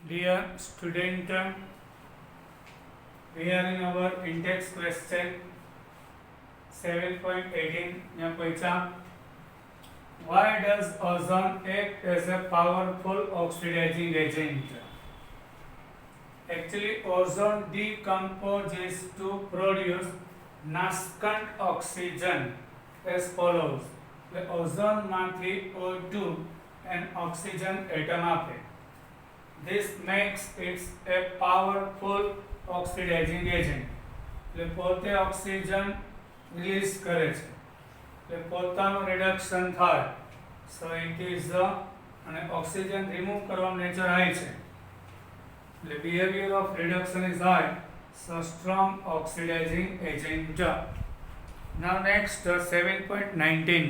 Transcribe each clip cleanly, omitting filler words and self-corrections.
Dear student, we are in our index question 7.18. यहाँ पूछा, why does ozone act as a powerful oxidizing agent? Actually, ozone decomposes to produce nascent oxygen as follows. The ozone માંથી O2 and oxygen atom આપે. This makes it a powerful oxidizing agent. એટલે પોતે oxygen release કરે છે, એટલે પોતાનું reduction થાય. So it is અને ઓક્સિજન રિમૂવ કરવાનું નેચર હાઈ છે, એટલે behaviour of reduction is high. So strong oxidising agent. Now next 7.19.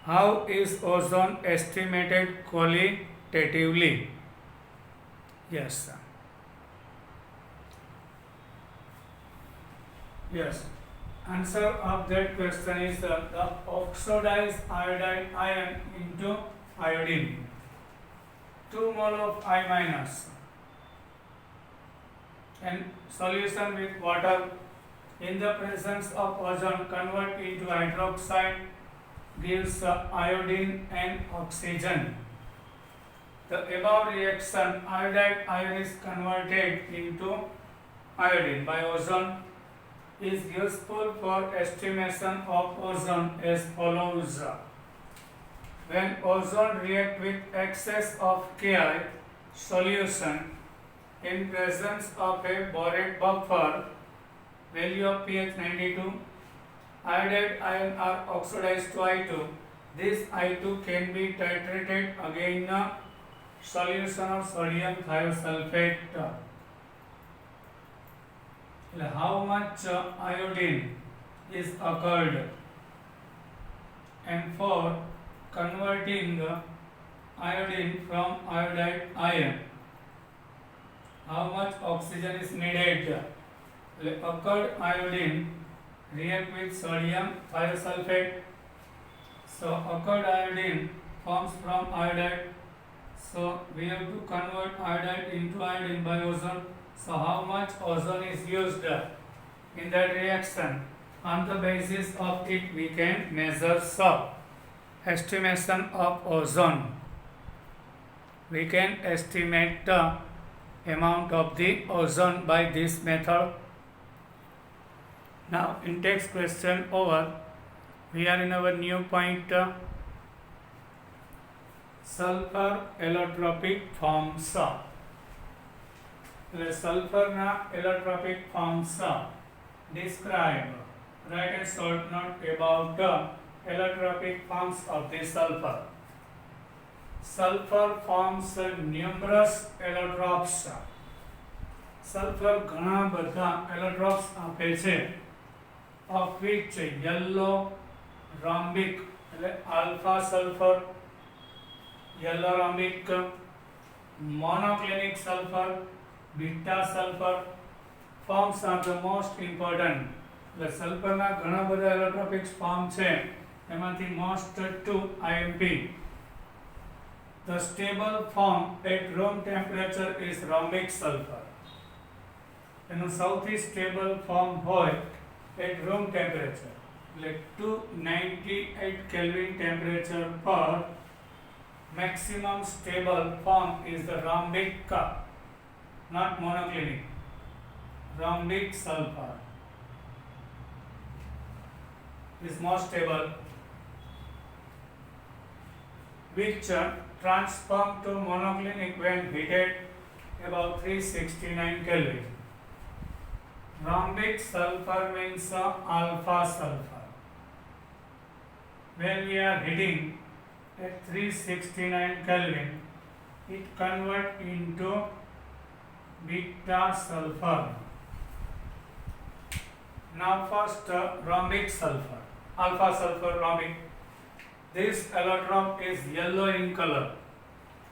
How is ozone estimated qualitatively? Yes. Yes. Answer of that question is the oxidized iodide ion into iodine. 2 mole of I minus and solution with water in the presence of ozone convert into hydroxide gives iodine and oxygen. The above reaction, iodide ion is converted into iodine by ozone, is useful for estimation of ozone as follows. When ozone react with excess of Ki solution in presence of a borate buffer, value of pH 92, iodide ion are oxidized to I2. This I2 can be titrated again in a solution of sodium thiosulfate. How much iodine is occurred, and for converting iodine from iodide ion, how much oxygen is needed? Occurred iodine react with sodium thiosulfate. So occurred iodine forms from iodide. So we have to convert iodide into iodine by ozone. So how much ozone is used in that reaction? On the basis of it we can measure estimation of ozone. We can estimate the amount of the ozone by this method. Now index question over. We are in our new point. Sulfur allotropic forms. સલ્ફરના allotropic forms describe. Write a short note about allotropic forms of the sulfur. Sulfur forms numerous allotropes. Sulfur ઘણા બધા allotropes આપે છે, of which yellow rhombic એટલે alpha sulfur, yellow rhombic, monoclinic sulfur, beta sulfur forms are the most important. એટલે સલ્ફરના ઘણા બધા એલોટ્રોપિક form છે, એમાંથી most two IMP. The stable form at room temperature is rhombic sulfur. એનું સૌથી સ્ટેબલ ફોર્મ હોય at room temperature, એટલે 298 Kelvin temperature per maximum stable form is the rhombic, not monoclinic, rhombic sulfur is more stable, which transform to monoclinic when heated about 369 Kelvin. Rhombic sulfur means alpha sulfur. When we are heating at 369 Kelvin, it convert into beta sulfur. Now first rhombic sulfur, alpha sulfur rhombic. This allotrope is yellow in color.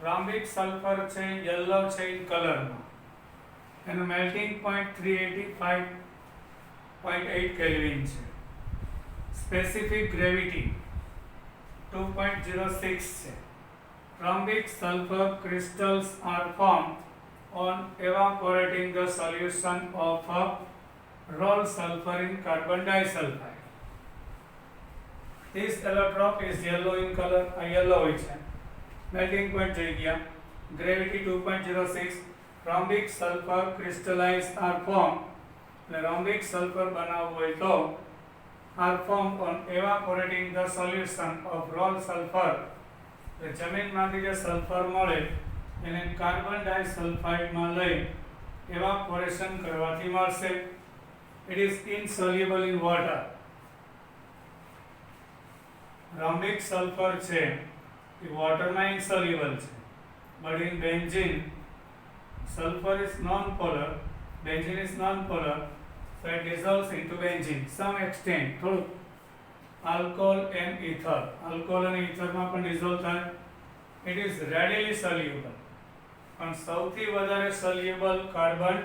Rhombic sulfur છે yellow છે in color માં. એનું melting point 385.8 Kelvin છે. Specific gravity 2.06 છે. Rhombic sulfur crystals are formed on evaporating the solution of roll sulfur in carbon disulfide. This allotrope is yellow in color. A yellow is melting point જોઈ ગયા. Gravity 2.06. Rhombic sulfur crystallize are formed. Rhombic sulfur બનાવવું હોય તો are formed on evaporating the solution of roll sulfur. જમીનમાંથી જે sulphur મળે એને carbon ડાઇસલ્ફાઇડમાં લઈ એવાપોરેશન કરવાથી મળશે. It is insoluble in water. Rhombic sulfur છે એ વોટરમાં insoluble છે. But in benzene, sulfur is non-polar. Benzene is non-polar, so it dissolves into benzene. Some extent, થોડું alcohol and ether. Alcohol and ether માં પણ dissolve થાય. It is readily soluble. પણ સૌથી વધારે soluble carbon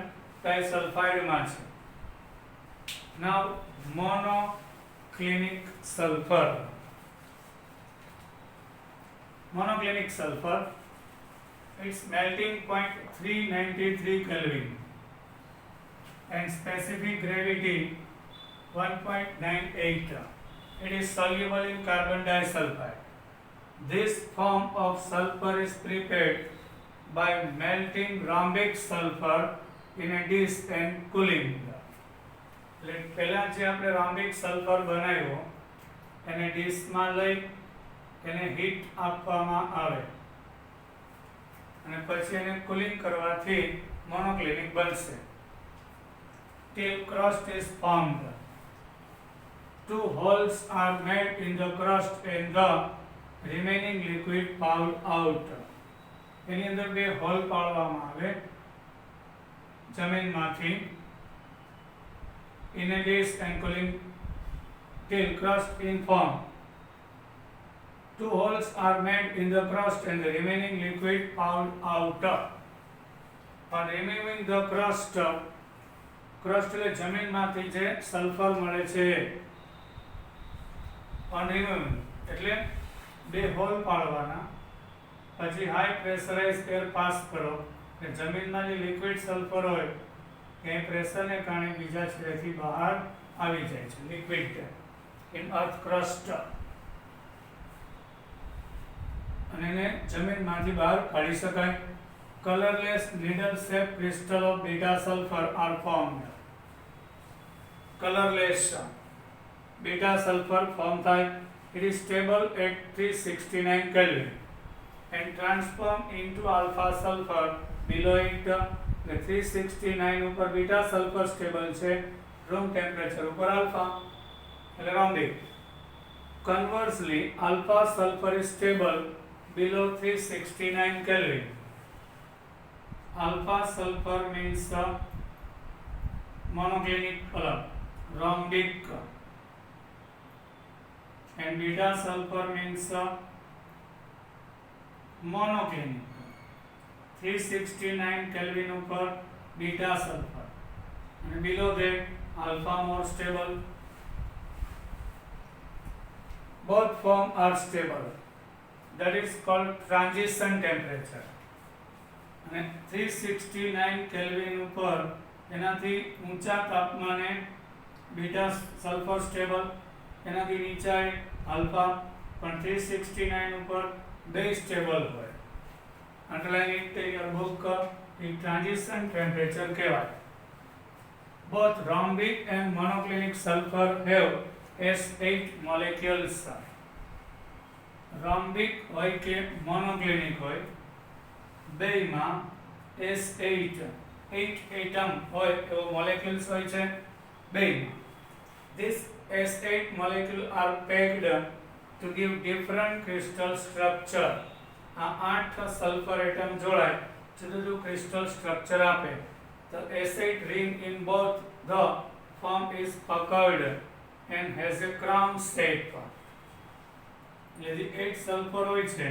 ડાઇસલ્ફાઇડમાં છે. Now monoclinic sulfur. Monoclinic sulfur, its melting point 393 Kelvin and specific gravity 1.98. It is soluble in carbon disulfide. This form of sulfur is prepared by melting rhombic sulfur in a dish and cooling. પહેલા જે આપણે rhombic sulfur બનાવ્યો એને ડિશમાં લઈ એને heat આપવામાં આવે અને પછી એને કુલિંગ કરવાથી મોનોક્લિનિક બનશે. Till crust is formed, 2 holes are made in the crust and the remaining liquid poured out. એની અંદર 2 હોલ પાડવામાં આવે જમીનમાંથી in a dish and cooling till crust is formed. 2 holes are made in the crust and the remaining liquid poured out. On removing the crust એટલે જમીનમાંથી જે sulphur મળે છે. On removing એટલે 2 hall પાડવાના, પછી હાઈ પ્રેશરાઇઝ એર પાસ કરો કે જમીનમાં જે લિક્વિડ સલ્ફર હોય એ પ્રેશરને કારણે બીજા છેડેથી બહાર આવી જાય છે. લિક્વિડ ઇન અર્થ ક્રસ્ટ અને એને જમીનમાંથી બહાર કાઢી શકાય. Colourless needle shape crystal of beta sulphur are formed. Colourless beta sulphur form થાય. It is stable at 369 Kelvin and transformed into alpha sulfur below it. The 369 ઉપર બીટા સલ્ફર સ્ટેબલ છે, room temperature ઉપર alpha એટલે rhombic. Conversely, alpha sulfur is stable below 369 Kelvin. Alpha sulfur means monoclinic color, rhombic, and beta sulfur means monoclinic. 369 Kelvin upper beta sulfur and below that alpha more stable. Both form are stable. That is called transition temperature. અને 369 kelvin ઉપર એનાથી ઊંચા તાપમાને beta sulphur stable, એનાથી નીચે alpha, પણ 369 ઉપર બે સ્ટેબલ હોય. Underline it in your book. A transition temperature કહેવાય. Both rhombic and monoclinic sulfur have S8 molecules. Rhombic હોય કે monoclinic હોય, બેયમાં S8 8 એટમ હોય એવો molecules હોય છે બેયમાં. This S8 molecule are packed to give different crystal structure. આ 8 sulphur atom જોડાય જુદું જુદું ક્રિસ્ટલ સ્ટ્રક્ચર આપે. The S8 ring in both the form is puckered and has a crown shape. यदि 8 सल्फर હોય છે,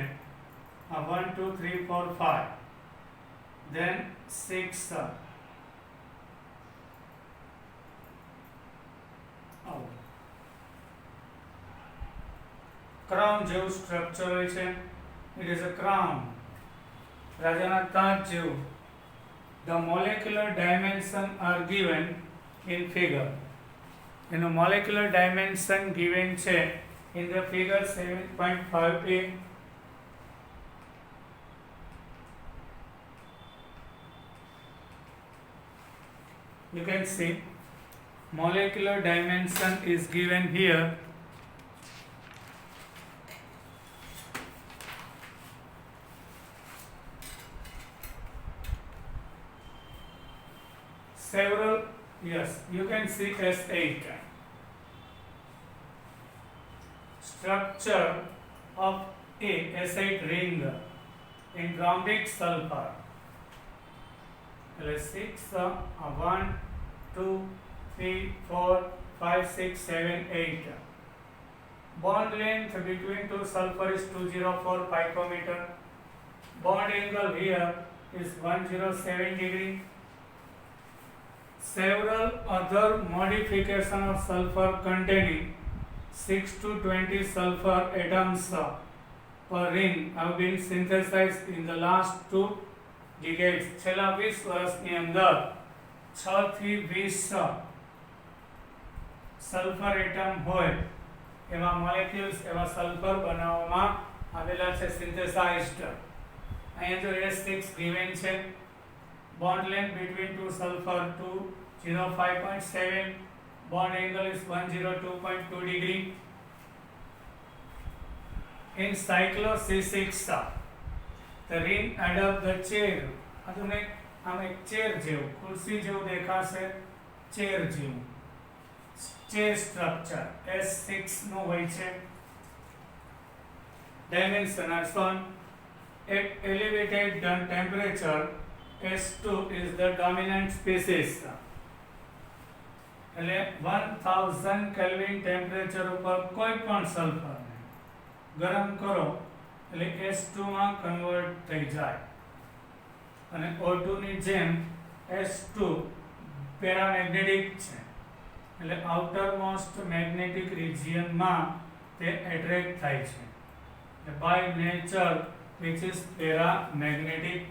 1 2 3 4 5, then 6 ક્રાઉન જેવું structure હોય છે. It is a crown. રાજાના તાજ જેવું. The molecular dimension are given in figure. એનું molecular dimension given છે in the figure 7.5a. You can see molecular dimension is given here. Several, yes, you can see S8. Structure of a S8 ring in rhombic sulfur. 6, 1, 2, 3, 4, 5, 6, 7, 8. Bond length between two sulfur is 204 picometer. Bond angle here is 107 degree. Several other modification of sulfur containing 6 to 20 sulfur atoms per ring have been synthesized in the last 2 decades. છેલ્લા 20 વર્ષની અંદર 6 થી 20 sulphur atom હોય એવા molecules એવા sulphur બનાવવામાં આવેલા છે સિન્થેસાઇઝ્ડ. અહીંયા જો S6 given છે. Bond length between two sulfur 205.7. Bond angle is 102.2 degree. In cyclo C6, the ring adopts the chair. આમ એક ચેર જેવું, ખુરશી જેવું દેખાશે, ચેર જેવું. ચેર સ્ટ્રક્ચર S6 નું હોય છે. Dimension are shown at elevated temperature. S2 is the dominant species. એટલે 1000 કેલ્વિન ટેમ્પરેચર ઉપર કોઈ પણ સલ્ફરને ગરમ કરો એટલે S2 માં કન્વર્ટ થઈ જાય અને O2 ની જેમ S2 પેરામેગ્નેટિક છે એટલે આઉટર મોસ્ટ મેગ્નેટિક રિજિયન માં તે એટ્રેક્ટ થાય છે. By nature which is paramagnetic.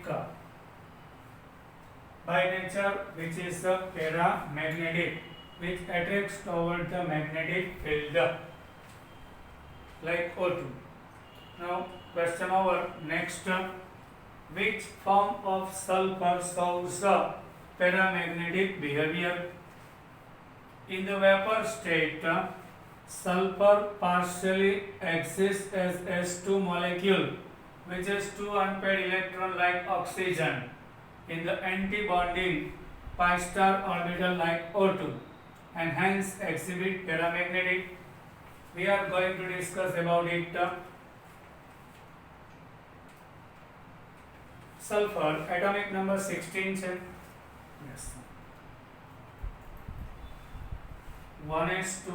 By nature which is paramagnetic, which attracts toward the magnetic field like O2. Now question over. Next, which form of sulfur shows paramagnetic behavior? In the vapor state, sulfur partially exists as S2 molecule which has 2 unpaired electrons like oxygen in the anti-bonding pi star orbital like O2 and hence exhibit paramagnetic. We are going to discuss about it. Sulfur atomic number 16 છે. Yes. 1s2,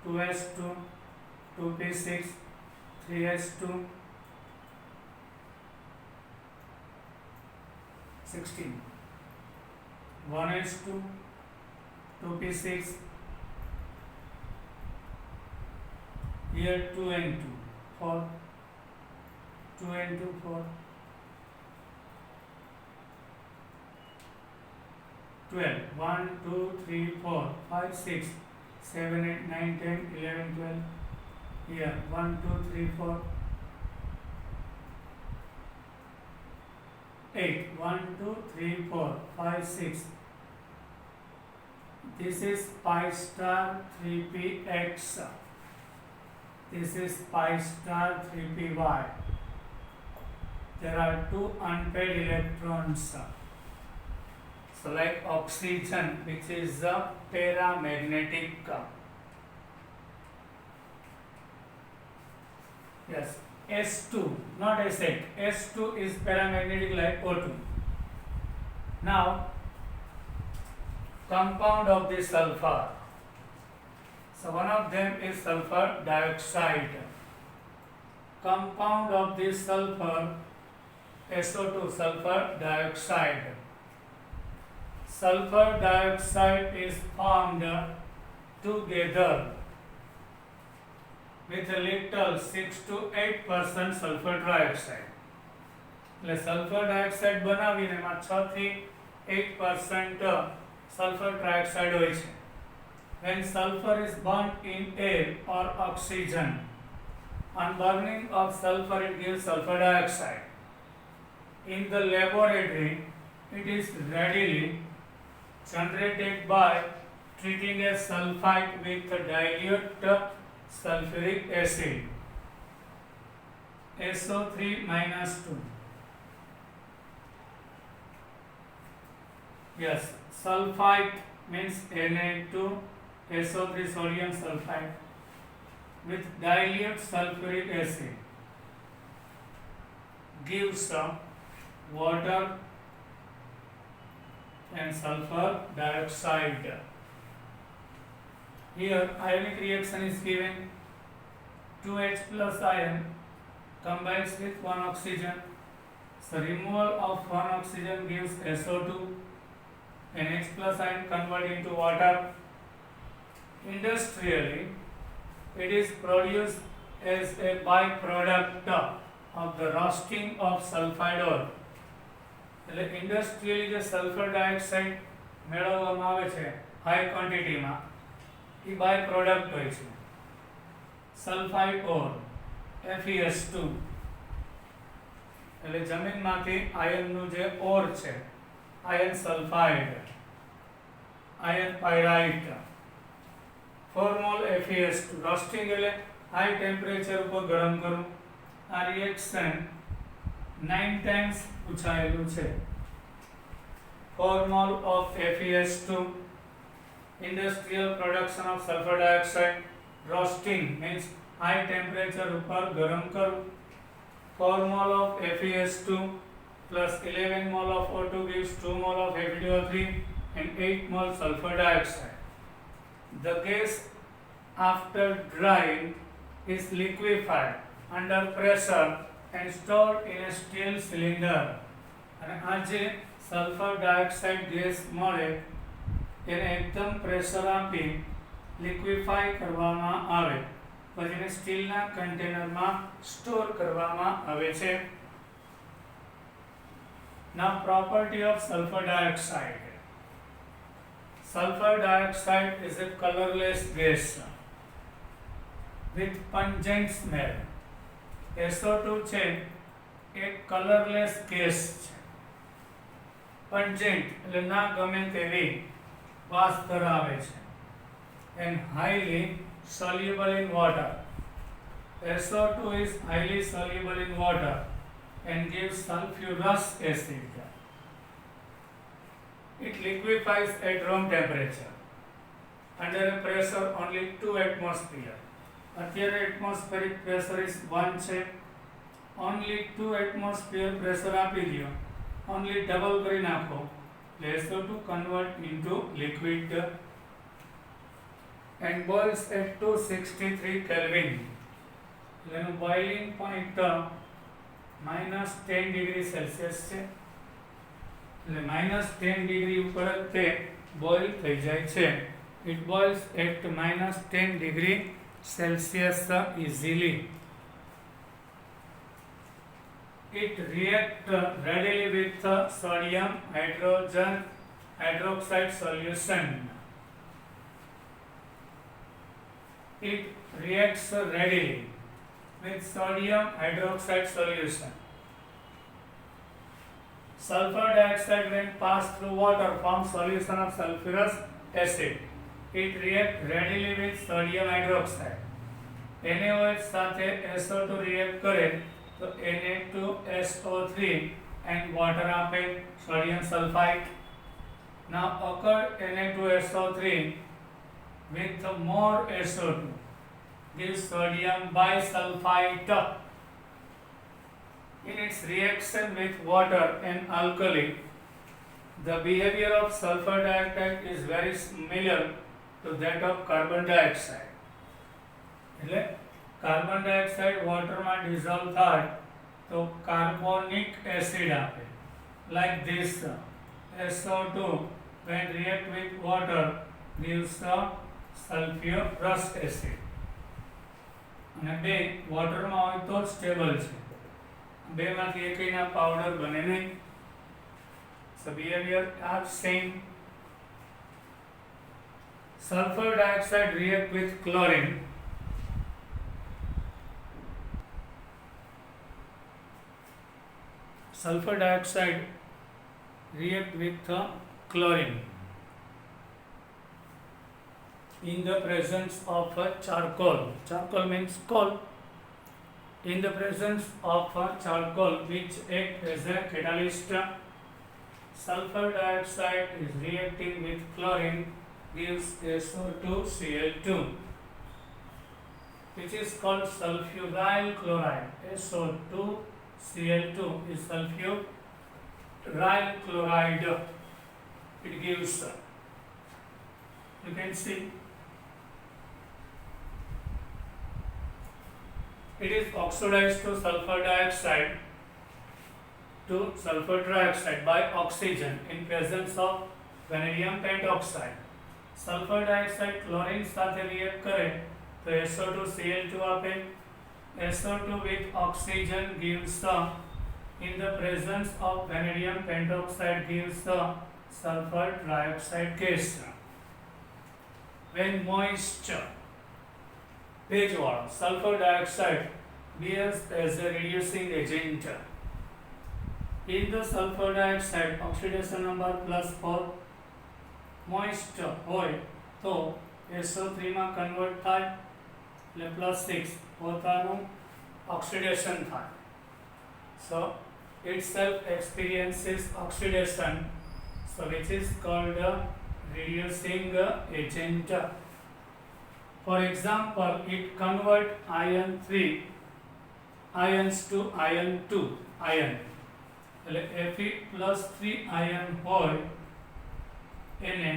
2s2, 2p6, 3s2, 16. 1s2, 2p6, here 2n2, 4, 2n2, 4, 12, 1, 2, 3, 4, 5, 6, 7, 8, 9, 10, 11, 12, here 1, 2, 3, 4, 8, 1, 2, 3, 4, 5, 6. This is pi star 3px. This is pi star 3py. There are 2 unpaired electrons. So like oxygen, which is a paramagnetic. Yes. S2, not S8. S2 is paramagnetic like O2. Now, compound of the sulfur. So one of them is sulfur dioxide. Compound of the sulfur, SO2, sulfur dioxide. Sulfur dioxide is formed together with a little 6 to 8% sulfur dioxide. એટલે sulphur dioxide બનાવીને એમાં 6 થી 8% sulfur trioxide હોય છે. When sulfur is burnt in air or oxygen, on burning of sulfur it gives sulfur dioxide. In the laboratory, it is readily generated by treating a sulfite with dilute sulfuric acid, SO3-2. Yes, sulfite means Na2SO3 sodium sulfite with dilute sulfuric acid gives water and sulfur dioxide. Here ionic reaction is given. 2H plus ion combines with 1 oxygen. So removal of 1 oxygen gives SO2 and H plus ion convert into water. Industrially, it is produced as a byproduct of the roasting of sulfide ore. એટલે ઇન્ડસ્ટ્રીયલી જે sulphur dioxide મેળવવામાં આવે છે high ક્વોન્ટિટીમાં A by product હોય છે. Sulphide ઓર FeS2 એટલે જમીનમાંથી આયનનું જે ore છે ion sulphide ion pyrite 4 mole FeS2 roasting એટલે હાઈ ટેમ્પરેચર ઉપર ગરમ કરવું. આ રિએક્શન 9 times પૂછાયેલું છે. 4 mol of FeS2, industrial production of sulfur dioxide, roasting means high temperature ઉપર ગરમ કરવું. 4 mol of FeS2 plus 11 mol of O2 gives 2 mol of FeO3 and 8 mol sulfur dioxide. The gas after drying is liquefied under pressure and stored in a steel cylinder. અને આ જે sulphur dioxide gas મળે એને એકદમ pressure આપી લિક્વિફાઈ કરવામાં આવે પછી એને સ્ટીલના કન્ટેનરમાં સ્ટોર કરવામાં આવે છે. Now property of sulfur dioxide. Sulfur dioxide is a colorless gas with pungent smell. SO2 છે એ કલરલેસ ગેસ છે. પંજેન્ટ એટલે ના ગમે તેવી વાસ ધરાવે છે. and highly soluble in water. SO2 is highly soluble in water and gives sulfurous acid. It liquefies at room temperature under a pressure only 2 atmosphere. અત્યારે atmospheric pressure is 1 છે. only 2 atmosphere pressure આપી દો, only double કરી નાખો એટલે SO2 convert into liquid and boils at 263 Kelvin. એનું boiling point -10 degree Celsius છે એટલે -10 degree ઉપર તે boil થઈ જાય છે. It boils at -10 degree Celsius easily. It reacts readily with sodium hydroxide solution. It reacts readily with sodium hydroxide solution. Sulfur dioxide when passed through water forms solution of sulfurous acid. It reacts readily with sodium hydroxide. NaOH સાથે SO2 react કરે તો Na2SO3 and water આપે sodium sulfite. Now occur Na2SO3 with more SO2 gives sodium bisulfite. In its reaction with water and alkali, the behavior of sulfur dioxide is very similar to that of carbon dioxide. એટલે carbon dioxide વોટરમાં dissolve થાય તો carbonic acid આપે like this. SO2 when react with water gives sulfurous acid. અને બે વોટરમાં હોય તો stable છે. બેમાંથી એકયના પાવડર બને નહીં. So behavior are same. Sulfur dioxide react with chlorine. Sulfur dioxide react with chlorine in the presence of charcoal. Charcoal means coal. In the presence of charcoal which act as a catalyst, sulfur dioxide is reacting with chlorine gives SO2Cl2, which is called sulfuryl chloride. SO2Cl2 is sulfuryl chloride. It gives, you can see, it is oxidized to sulfur dioxide to sulfur trioxide by oxygen in presence of vanadium pentoxide. Sulfur dioxide chlorine સાથે react કરે તો SO2Cl2 આપે. SO2 with oxygen gives in the presence of vanadium pentoxide gives sulfur trioxide gas. When moist ભેજવાળો sulfur dioxide behaves as a reducing agent. In the sulfur dioxide oxidation number +4, moist હોય તો SO3 માં convert થાય એટલે +6 પોતાનું oxidation થાય. So itself experiences oxidation, so which is called a reducing agent. For example, it convert iron 3 ions to iron 2 iron. Fe+3 iron હોય એને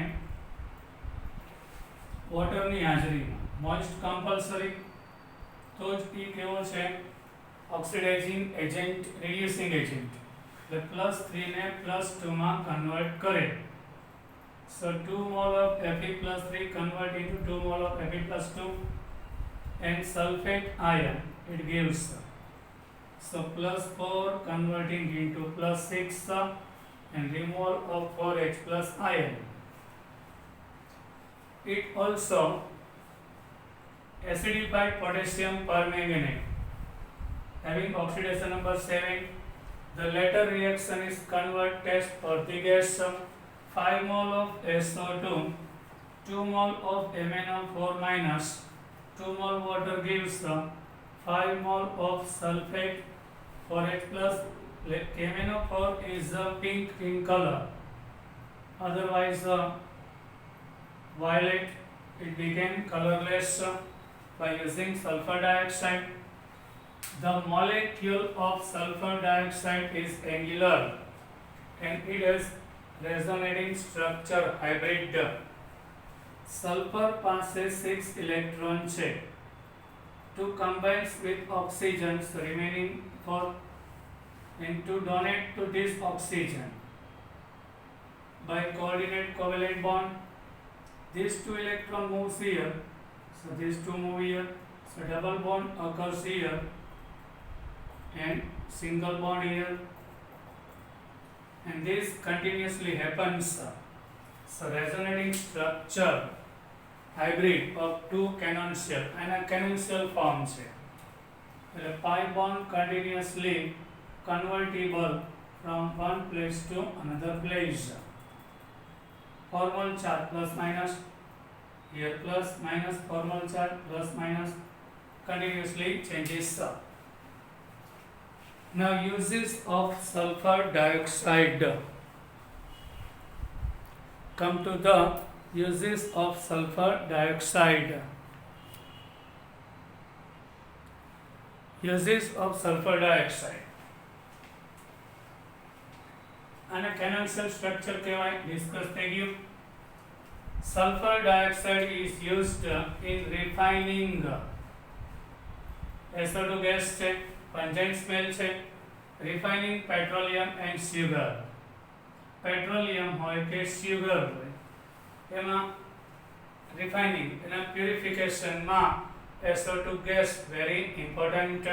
વોટરની હાજરીમાં મોઇસ્ટ કમ્પલસરી તો જ એ કેવો છે ઓક્સિડાઇઝિંગ એજન્ટ, રિડ્યુસિંગ એજન્ટ. એટલે +3 ને +2 માં કન્વર્ટ કરે. So 2 mole of Fe+3 convert into 2 mole of Fe+2 and sulfate ion it gives. So +4 converting into +6 and removal of 4H plus ion. It also acidified potassium permanganate having oxidation number 7. The latter reaction is convert test for the gas 5 mole of SO2, 2 mole of MnO4 minus, 2 mole water gives 5 mole of sulfate 4H plus. MnO4 is pink in color, otherwise violet. It became colorless by using sulfur dioxide. The molecule of sulfur dioxide is angular and it has resonating structure hybrid. Sulfur passes 6 electron છે. 2 combines with oxygens remaining 4 and to donate to this oxygen by coordinate covalent bond. These 2 electron moves here, so these 2 move here, so double bond occurs here and single bond here, and this continuously happens. So resonating structure hybrid of 2 cannon shell and a cannon shell form છે. એટલે pi bond continuously convertible from one place to another place. Formal charge plus minus, here plus minus, formal charge plus minus continuously changes. Now uses of sulfur dioxide. Come to the uses of sulfur dioxide. Uses of sulfur dioxide. અને cannon shell structure કહેવાય, discuss થઈ ગયું. Sulfur dioxide is used in refining. SO2 gas છે, pungent smell છે. Refining petroleum and sugar. Petroleum હોય કે sugar હોય એમાં refining એના purification માં SO2 gas, very important.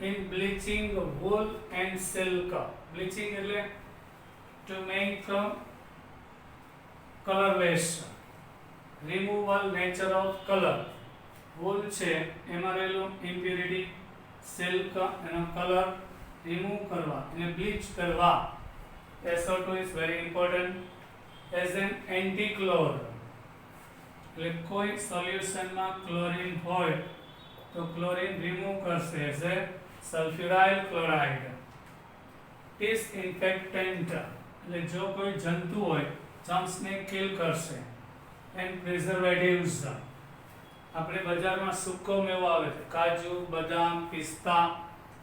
In bleaching wool and silk, bleaching એટલે to make colorless, removal nature of color. wool છે એમાં રહેલું impurity, silk એનો color remove કરવા એને bleach કરવા. SO2 is very important as an anti-chlor. એટલે કોઈ સોલ્યુશનમાં ક્લોરીન હોય તો ક્લોરીન રિમૂવ કરશે એઝ એ સલ્ફ્યુરાઇલ ક્લોરાઇડ. ડિસઇન્ફેક્ટન્ટ એટલે જો કોઈ જંતુ હોય જમ્સને કિલ કરશે. એન્ડ પ્રિઝર્વેટિવ્સ, આપણે બજારમાં સૂકો મેવો આવે છે કાજુ, બદામ, પિસ્તા,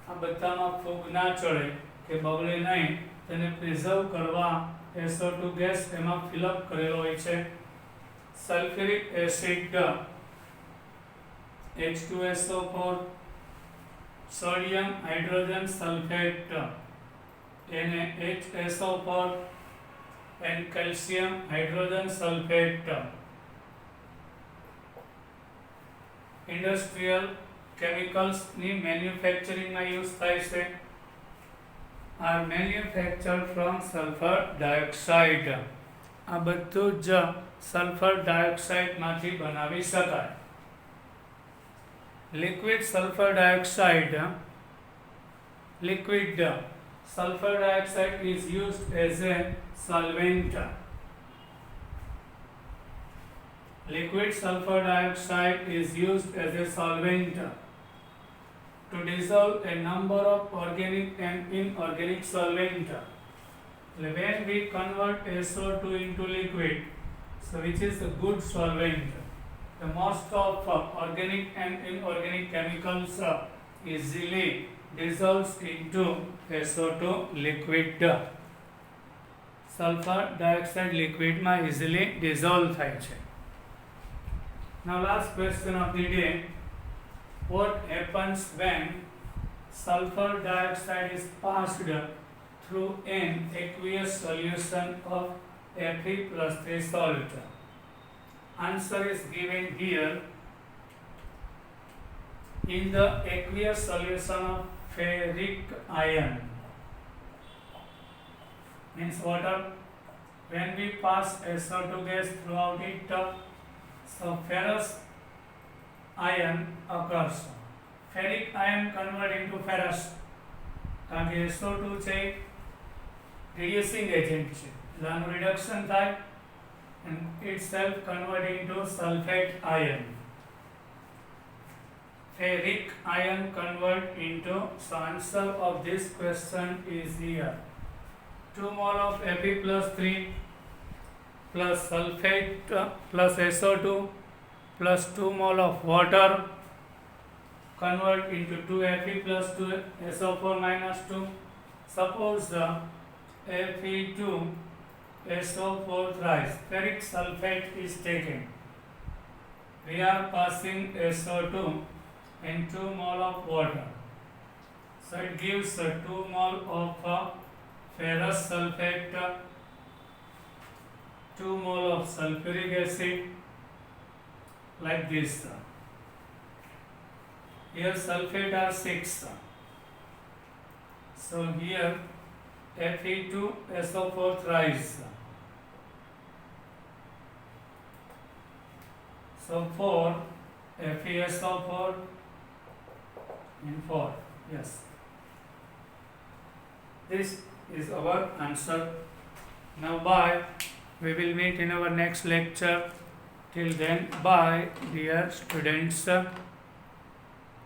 આ બધામાં ફૂગ ના ચડે કે બગડે નહીં તેને પ્રિઝર્વ કરવા SO2 ગેસ એમાં ફિલઅપ કરેલો હોય છે. Sulphuric acid H2SO4, sodium hydrogen sulphate NaHSO4 and calcium hydrogen sulfate. Industrial કેમિકલ્સની મેન્યુફેક્ચરિંગમાં યુઝ થાય છે. Are manufactured from sulphur dioxide. આ બધું જ સલ્ફર ડાયોક્સાઇડમાંથી બનાવી શકાય. Liquid sulphur dioxide, liquid sulfur dioxide is used as a solvent. Liquid sulfur dioxide is used as a solvent to dissolve a number of organic and inorganic solvent. When we convert SO2 into liquid, so which is a good solvent, the most of organic and inorganic chemicals easily dissolves into SO2 liquid. Sulfur dioxide liquid માં easily dissolve થાય છે. Now last question of the day. What happens when sulfur dioxide is passed through an aqueous solution of Fe+3 salt? Answer is given here. In the aqueous solution of ferric iron, means water, when we pass SO2 gas throughout it, so ferrous iron occurs. Ferric iron convert into ferrous, કારણ કે SO2 છે reducing agent છે એટલે આનું reduction થાય and itself convert into sulfate iron. Ferric iron convert into, so answer of this question is here. 2 mole of Fe+3 plus sulfate plus SO2 plus 2 mole of water convert into 2Fe plus 2 SO4 minus 2. Suppose the Fe2 SO4 thrice ferric sulfate is taken. We are passing SO2 and 2 mole of water. So it gives 2 mole of ferrous sulfate, 2 mole of sulfuric acid, like this. Here sulfate are 6. So here Fe2SO4 thrice. So 4 FeSO4 and 4. Yes. This is our answer. Now bye. We will meet in our next lecture. Till then, bye, dear students.